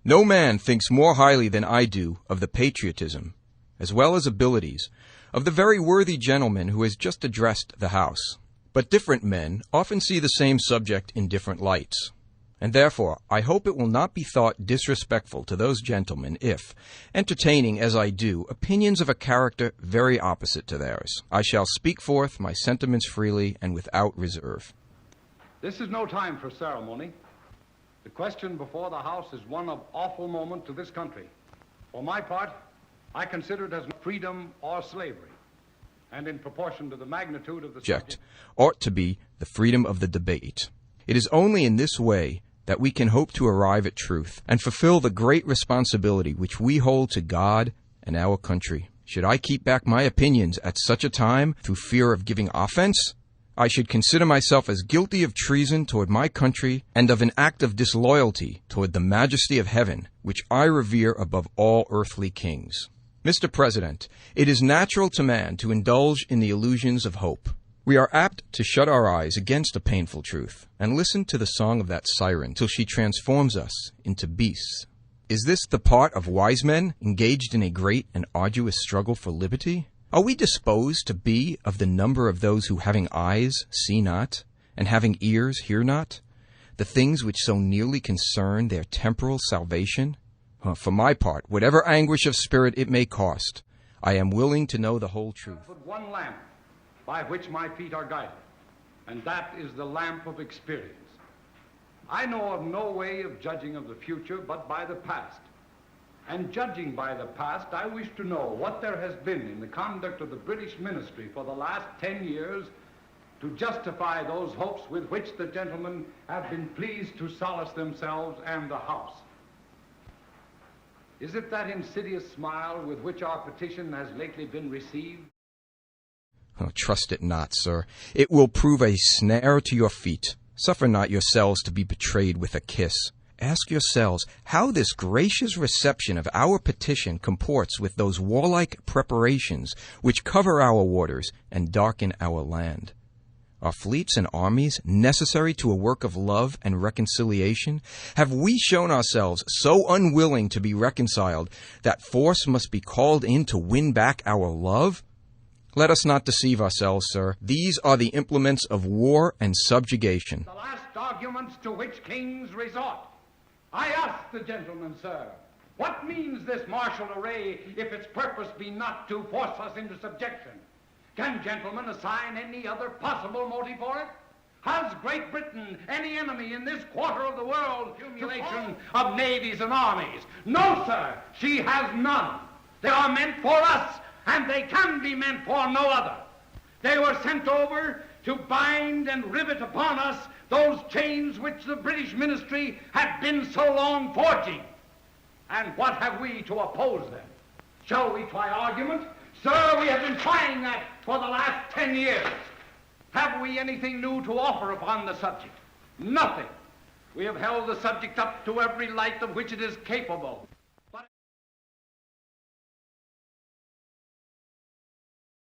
No man thinks more highly than I do of the patriotism, as well as abilities, of the very worthy gentleman who has just addressed the House. But different men often see the same subject in different lights, and therefore I hope it will not be thought disrespectful to those gentlemen if, entertaining as I do opinions of a character very opposite to theirs, I shall speak forth my sentiments freely and without reserve. This is no time for ceremony. The question before the House is one of awful moment to this country. For my part, I consider it as freedom or slavery, and in proportion to the magnitude of the subject ought to be the freedom of the debate. It is only in this way that we can hope to arrive at truth and fulfill the great responsibility which we hold to God and our country. Should I keep back my opinions at such a time through fear of giving offense, I should consider myself as guilty of treason toward my country and of an act of disloyalty toward the majesty of heaven, which I revere above all earthly kings. Mr. President, it is natural to man to indulge in the illusions of hope. We are apt to shut our eyes against a painful truth and listen to the song of that siren till she transforms us into beasts. Is this the part of wise men engaged in a great and arduous struggle for liberty? Are we disposed to be of the number of those who, having eyes, see not, and having ears, hear not, the things which so nearly concern their temporal salvation? For my part, whatever anguish of spirit it may cost, I am willing to know the whole truth. But one lamp by which my feet are guided, and that is the lamp of experience. I know of no way of judging of the future but by the past. And judging by the past, I wish to know what there has been in the conduct of the British ministry for the last 10 years to justify those hopes with which the gentlemen have been pleased to solace themselves and the House. Is it that insidious smile with which our petition has lately been received? Oh, trust it not, sir. It will prove a snare to your feet. Suffer not yourselves to be betrayed with a kiss. Ask yourselves how this gracious reception of our petition comports with those warlike preparations which cover our waters and darken our land. Are fleets and armies necessary to a work of love and reconciliation? Have we shown ourselves so unwilling to be reconciled that force must be called in to win back our love? Let us not deceive ourselves, sir. These are the implements of war and subjugation. The last arguments to which kings resort. I ask the gentleman, sir, what means this martial array if its purpose be not to force us into subjection? Can gentlemen assign any other possible motive for it? Has Great Britain any enemy in this quarter of the world? Accumulation of navies and armies? No, sir, she has none. They are meant for us, and they can be meant for no other. They were sent over to bind and rivet upon us those chains which the British ministry had been so long forging. And what have we to oppose them? Shall we try argument? Sir, we have been trying that for the last 10 years. Have we anything new to offer upon the subject? Nothing. We have held the subject up to every light of which it is capable.